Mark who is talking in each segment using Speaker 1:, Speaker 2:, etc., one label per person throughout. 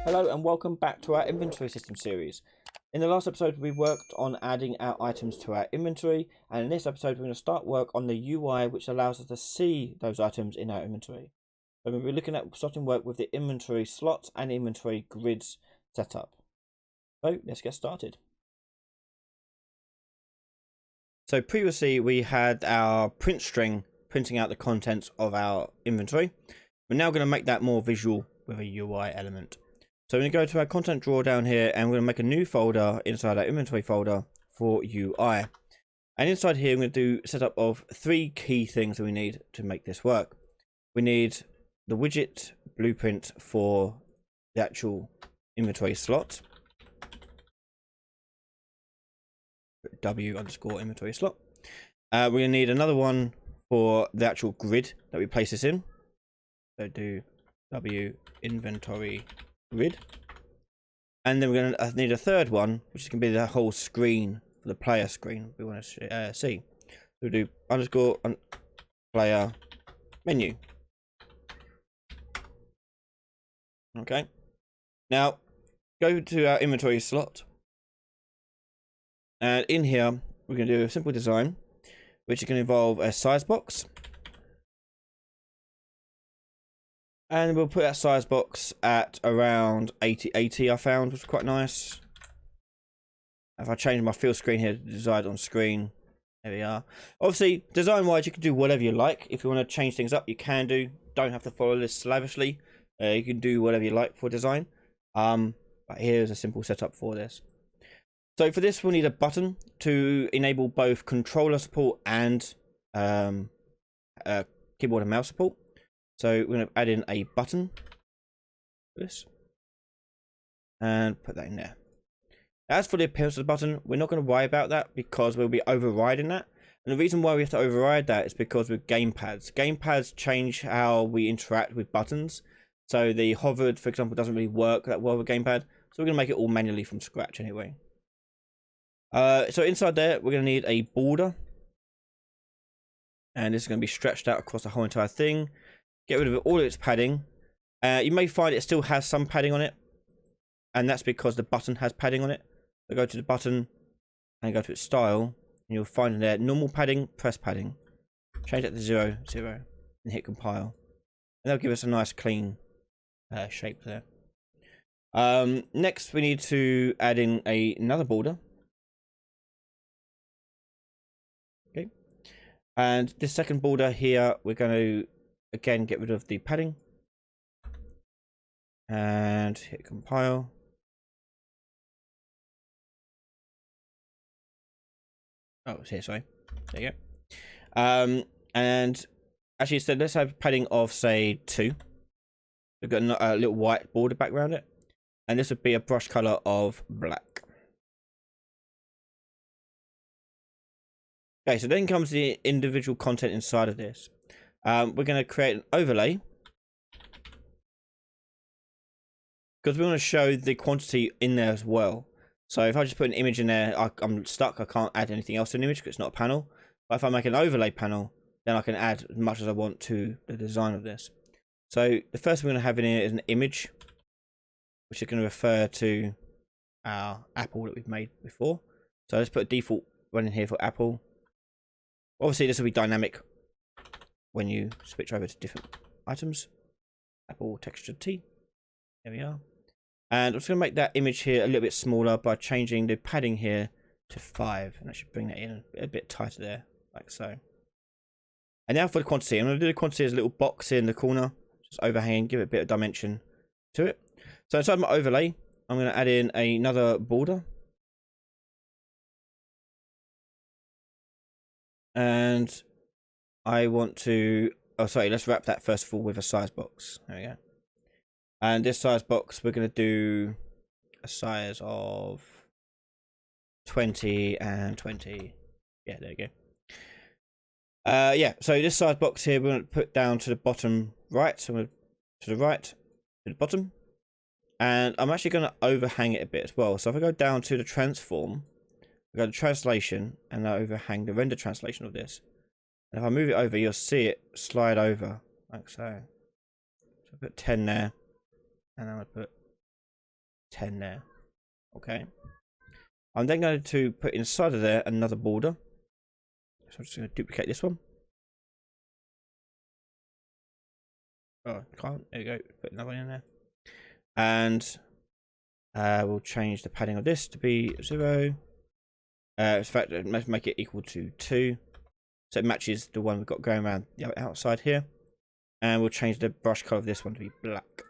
Speaker 1: Hello and welcome back to our inventory system series. In the last episode we worked on adding our items to our inventory, and in this episode we're going to start work on the UI which allows us to see those items in our inventory. So we'll be looking at starting work with the inventory slots and inventory grids setup. So let's get started. So previously we had our print string printing out the contents of our inventory. We're now going to make that more visual with a UI element. So we're going to go to our content drawer down here and we're going to make a new folder inside our inventory folder for UI. And inside here, I'm going to do a setup of 3 key things that we need to make this work. We need the widget blueprint for the actual inventory slot. W_inventory slot. We're going to need another one for the actual grid that we place this in. So do W inventory grid, and then we're going to need a third one which is going to be the whole screen for the player screen we want to see. So we'll do underscore player menu. Okay, now go to our inventory slot, and in here we're going to do a simple design which is going to involve a size box. And we'll put that size box at around 80 I found was quite nice. If I change my fill screen here to design on screen, there we are. Obviously, design wise, you can do whatever you like. If you want to change things up, you can do. Don't have to follow this slavishly. You can do whatever you like for design. But here's a simple setup for this. So for this, we'll need a button to enable both controller support and keyboard and mouse support. So we're going to add in a button for this and put that in there. As for the appearance of the button, we're not going to worry about that because we'll be overriding that. And the reason why we have to override that is because with gamepads. Gamepads change how we interact with buttons. So the hovered, for example, doesn't really work that well with gamepad. So we're going to make it all manually from scratch anyway. So inside there, we're going to need a border. And this is going to be stretched out across the whole entire thing. Get rid of all of its padding. You may find it still has some padding on it, and that's because the button has padding on it. So go to the button and go to its style, and you'll find in there normal padding, press padding. Change that to 0, 0, and hit compile. And that'll give us a nice clean shape there. Next, we need to add in another border. Okay, and this second border here, we're going to again get rid of the padding and hit compile. Oh, it's here, sorry. There you go. And actually instead, let's have padding of say 2. We've got a little white border background it, and this would be a brush color of black. Okay, so then comes the individual content inside of this. We're going to create an overlay because we want to show the quantity in there as well. So if I just put an image in there, I'm stuck. I can't add anything else to an image because it's not a panel. But if I make an overlay panel, then I can add as much as I want to the design of this. So the first thing we're going to have in here is an image, which is going to refer to our apple that we've made before. So let's put a default one in here for apple. Obviously, this will be dynamic when you switch over to different items. Apple texture T. There we are. And I'm just going to make that image here a little bit smaller by changing the padding here to 5. And I should bring that in a bit tighter there, like so. And now for the quantity. I'm going to do the quantity as a little box here in the corner. Just overhanging, give it a bit of dimension to it. So inside my overlay, I'm going to add in another border. And I want to, oh sorry, let's wrap that first of all with a size box. There we go. And this size box, we're going to do a size of 20 and 20. Yeah, there you go. Yeah, so this size box here, we're going to put down to the bottom right. So we're to the right, to the bottom. And I'm actually going to overhang it a bit as well. So if I go down to the transform, I go to translation, and I overhang the render translation of this. And if I move it over, you'll see it slide over like so. So I put 10 there, and I'm going to put 10 there. Okay. I'm then going to put inside of there another border. So I'm just going to duplicate this one. Oh, can't. There you go. Put another one in there. And we'll change the padding of this to be 0. In fact, let's make it equal to 2. So it matches the one we've got going around the outside here. And we'll change the brush color of this one to be black.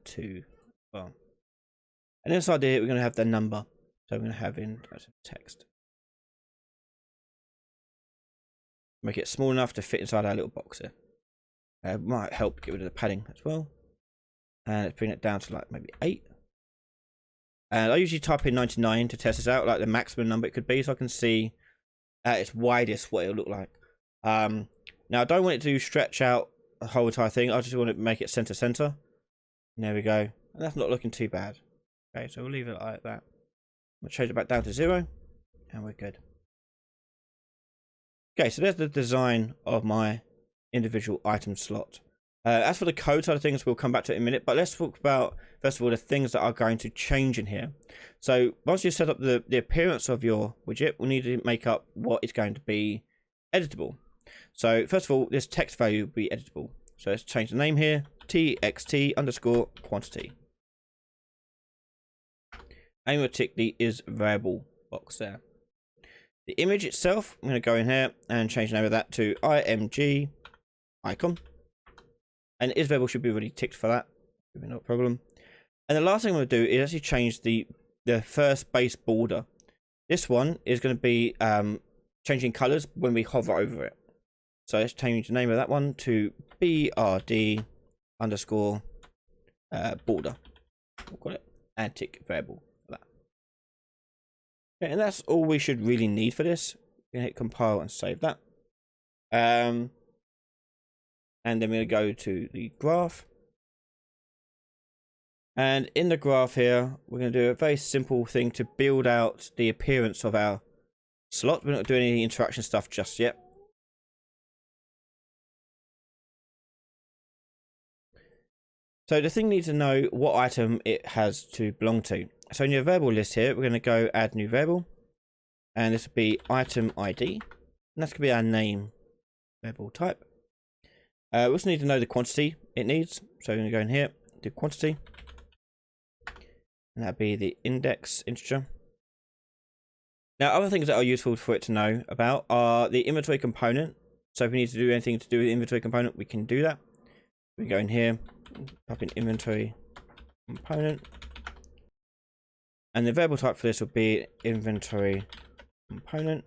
Speaker 1: 2. Well. And inside here, we're going to have the number. So I'm going to have in text. Make it small enough to fit inside our little box here. Might help get rid of the padding as well. And let's bring it down to like maybe 8. And I usually type in 99 to test this out, like the maximum number it could be, so I can see at its widest what it'll look like. Now I don't want it to stretch out the whole entire thing. I just want to make it center. And there we go. And that's not looking too bad. Okay, so we'll leave it like that. We'll change it back down to 0, and we're good. Okay, so there's the design of my individual item slot. As for the code side of things, we'll come back to it in a minute, but let's talk about, first of all, the things that are going to change in here. So once you set up the appearance of your widget, we'll need to make up what is going to be editable. So first of all, this text value will be editable. So let's change the name here, txt_quantity. And we'll tick the is variable box there. The image itself, I'm going to go in here and change the name of that to img icon. And is variable should be already ticked for that. No problem. And the last thing I'm going to do is actually change the first base border. This one is going to be changing colors when we hover over it. So let's change the name of that one to brd_border. We'll call it, and tick variable for that. Okay, and that's all we should really need for this. We're going to hit compile and save that. And then we're going to go to the graph. And in the graph here, we're going to do a very simple thing to build out the appearance of our slot. We're not doing any interaction stuff just yet. So the thing needs to know what item it has to belong to. So in your variable list here, we're going to go add new variable. And this will be item ID. And that's going to be our name variable type. We also need to know the quantity it needs. So we're going to go in here, do quantity. And that'll be the index integer. Now, other things that are useful for it to know about are the inventory component. So if we need to do anything to do with the inventory component, we can do that. We go in here, type in inventory component. And the variable type for this will be inventory component.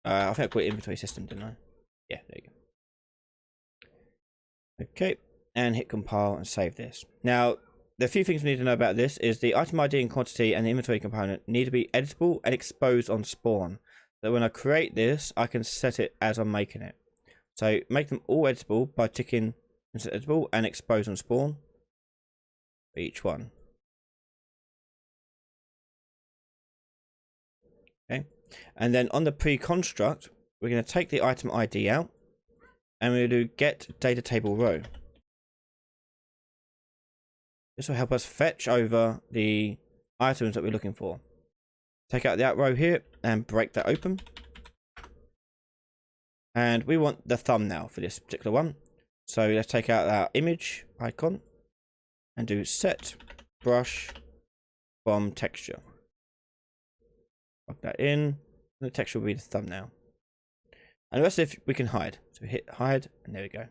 Speaker 1: I think I called it inventory system, didn't I? Yeah, there you go. Okay, and hit compile and save this. Now, the few things we need to know about this is the item ID and quantity and the inventory component need to be editable and exposed on spawn. So when I create this, I can set it as I'm making it. So make them all editable by ticking editable and expose on spawn for each one. Okay, and then on the pre-construct, we're going to take the item ID out. And we'll do get data table row. This will help us fetch over the items that we're looking for. Take out that row here and break that open. And we want the thumbnail for this particular one. So let's take out our image icon and do set brush from texture. Plug that in. And the texture will be the thumbnail. And the rest of it we can hide. So hit hide, and there we go.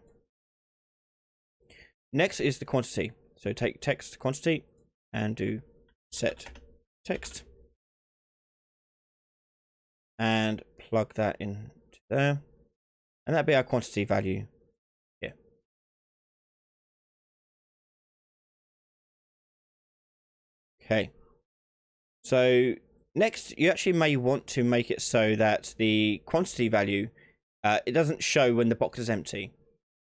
Speaker 1: Next is the quantity. So take text quantity and do set text. And plug that into there. And that'll be our quantity value here. Okay. So next, you actually may want to make it so that the quantity value it doesn't show when the box is empty.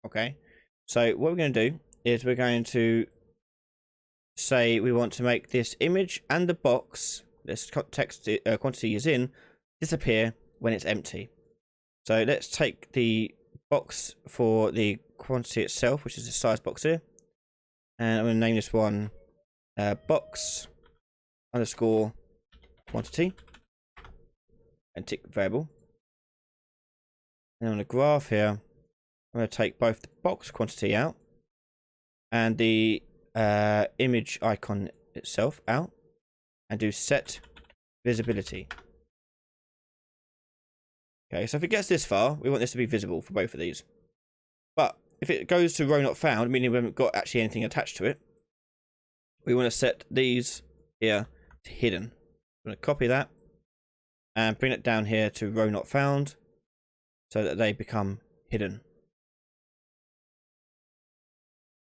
Speaker 1: Okay, so what we're going to do is we're going to say we want to make this image and the box, this text quantity is in, disappear when it's empty. So let's take the box for the quantity itself, which is the size box here, and I'm going to name this one box underscore quantity and tick variable. And on the graph here, I'm going to take both the box quantity out and the image icon itself out and do set visibility. Okay, so if it gets this far, we want this to be visible for both of these. But if it goes to row not found, meaning we haven't got actually anything attached to it, we want to set these here to hidden. I'm going to copy that and bring it down here to row not found so that they become hidden.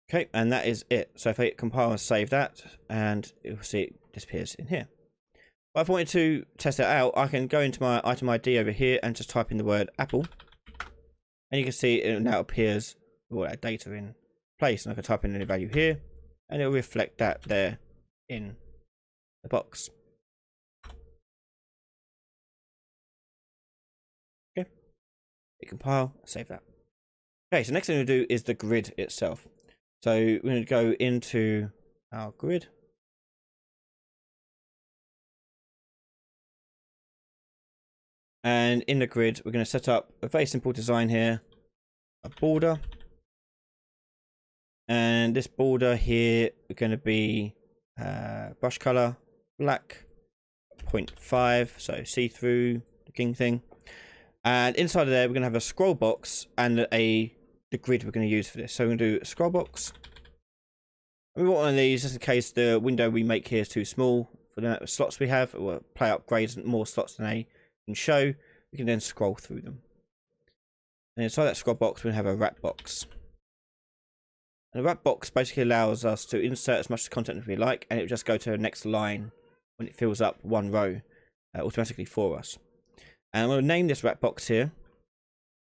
Speaker 1: Okay, and that is it. So if I hit compile and save that, and you'll see it disappears in here. But if I wanted to test it out, I can go into my item ID over here and just type in the word apple. And you can see it now appears all that data in place. And I can type in any value here, and it'll reflect that there in the box. Okay, hit compile, save that. Okay, so next thing we'll do is the grid itself. So we're going to go into our grid. And in the grid, we're going to set up a very simple design here, a border. And this border here is going to be brush color, black, 0.5, so see-through looking thing. And inside of there, we're going to have a scroll box and the grid we're going to use for this. So we're going to do a scroll box. And we want one of these just in case the window we make here is too small for the amount of slots we have. Or play upgrades and more slots than they can show. We can then scroll through them. And inside that scroll box, we're going to have a wrap box. And the wrap box basically allows us to insert as much content as we like, and it will just go to the next line when it fills up one row automatically for us. And I'm going to name this wrap box here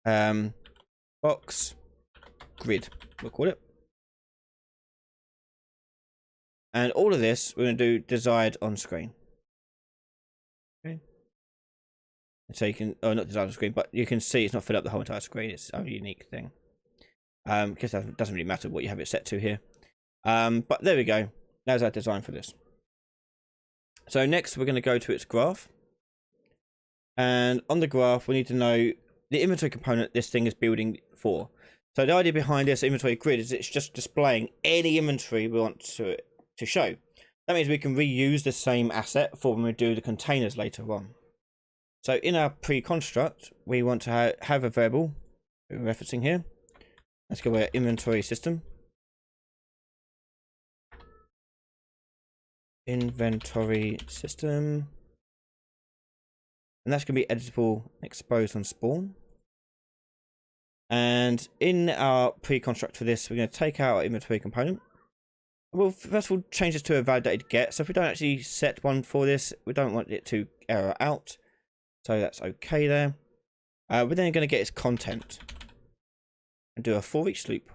Speaker 1: box grid, we'll call it. And all of this we're going to do desired on screen. Okay. So you can, oh, not desired on screen, but you can see it's not filled up the whole entire screen. It's a unique thing. Because it doesn't really matter what you have it set to here. But there we go. There's our design for this. So next we're going to go to its graph. And on the graph we need to know the inventory component this thing is building for. So the idea behind this inventory grid is it's just displaying any inventory we want to show. That means we can reuse the same asset for when we do the containers later on. So in our pre-construct, we want to have a variable we're referencing here. Let's go with inventory system. Inventory system. And that's going to be editable, exposed on spawn. And in our pre-construct for this, we're going to take out our inventory component. We'll first of all change this to a validated get. So if we don't actually set one for this, we don't want it to error out. So that's okay there. We're then going to get its content and do a for each loop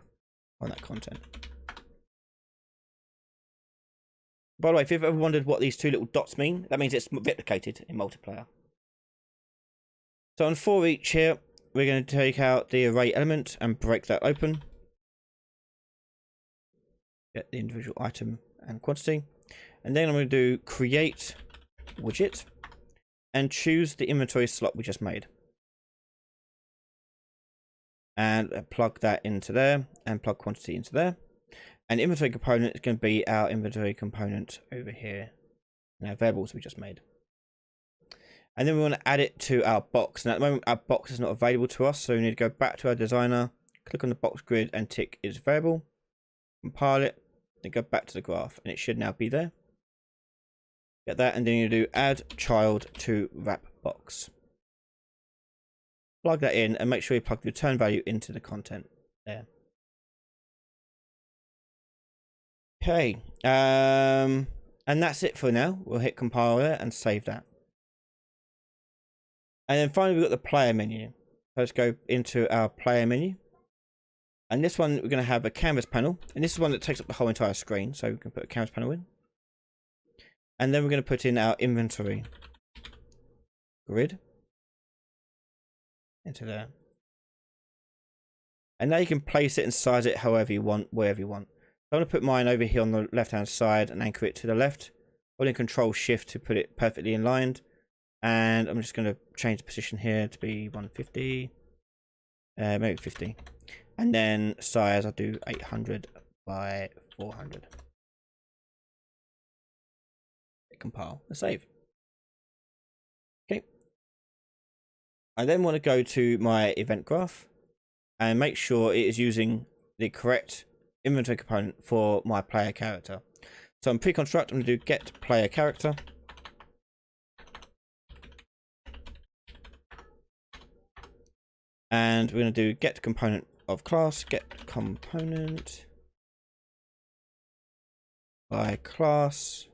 Speaker 1: on that content. By the way, if you've ever wondered what these two little dots mean, that means it's replicated in multiplayer. So on for each here, we're going to take out the array element and break that open. Get the individual item and quantity. And then I'm going to do create widget and choose the inventory slot we just made. And plug that into there and plug quantity into there. And inventory component is going to be our inventory component over here. And our variables we just made. And then we want to add it to our box. Now at the moment our box is not available to us, so we need to go back to our designer, click on the box grid and tick its variable, compile it, then go back to the graph, and it should now be there. Get that, and then you do add child to wrap box. Plug that in and make sure you plug the return value into the content there. Okay, and that's it for now. We'll hit compile there and save that. And then finally we've got the player menu. So let's go into our player menu. And this one we're going to have a canvas panel. And this is one that takes up the whole entire screen. So we can put a canvas panel in. And then we're going to put in our inventory grid into there. And now you can place it and size it however you want, wherever you want. So I'm going to put mine over here on the left hand side and anchor it to the left. Holding Control Shift to put it perfectly in line. And I'm just going to change the position here to be 150. Maybe 50. And then size, I'll do 800 by 400. Compile and save. Okay. I then want to go to my event graph and make sure it is using the correct inventory component for my player character. So in pre-construct, I'm going to do get player character. And we're going to do get component of class, get component by class.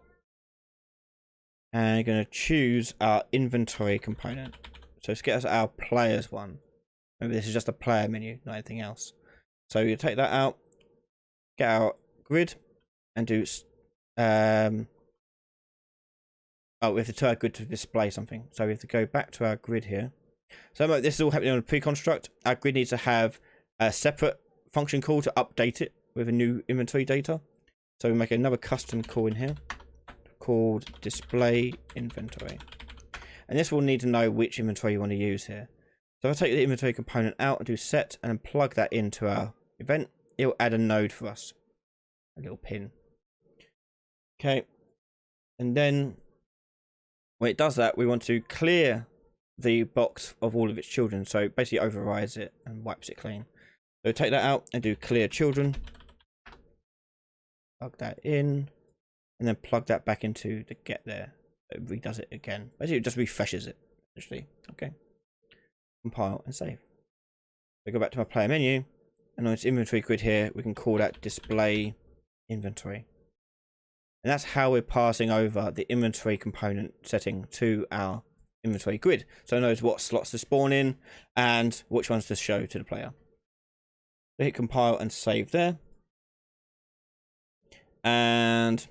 Speaker 1: And we're going to choose our inventory component. So let's get us our players one. Maybe this is just a player menu, not anything else. So you take that out, get our grid, and do we have to turn our grid to display something. So we have to go back to our grid here. So this is all happening on a pre-construct. Our grid needs to have a separate function call to update it with a new inventory data. So we make another custom call in here called display inventory. And this will need to know which inventory you want to use here. So if I take the inventory component out and do set and then plug that into our event, it will add a node for us. A little pin. Okay. And then when it does that, we want to clear the box of all of its children. So basically overrides it and wipes it clean. So take that out and do clear children. Plug that in. And then plug that back into the get there. It redoes it again. Basically, it just refreshes it. Actually, okay. Compile and save. So go back to my player menu, and on its inventory grid here, we can call that display inventory. And that's how we're passing over the inventory component setting to our inventory grid. So it knows what slots to spawn in and which ones to show to the player. So hit compile and save there. And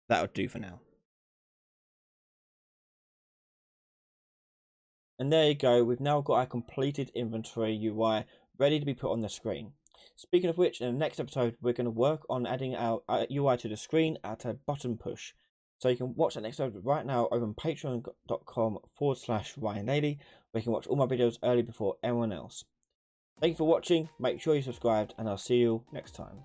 Speaker 1: that'll do for now. And there you go, we've now got our completed inventory UI ready to be put on the screen. Speaking of which, in the next episode, we're going to work on adding our UI to the screen at a button push. So you can watch that next episode right now over on patreon.com/Ryan Daily, where you can watch all my videos early before everyone else. Thank you for watching, make sure you subscribed, and I'll see you next time.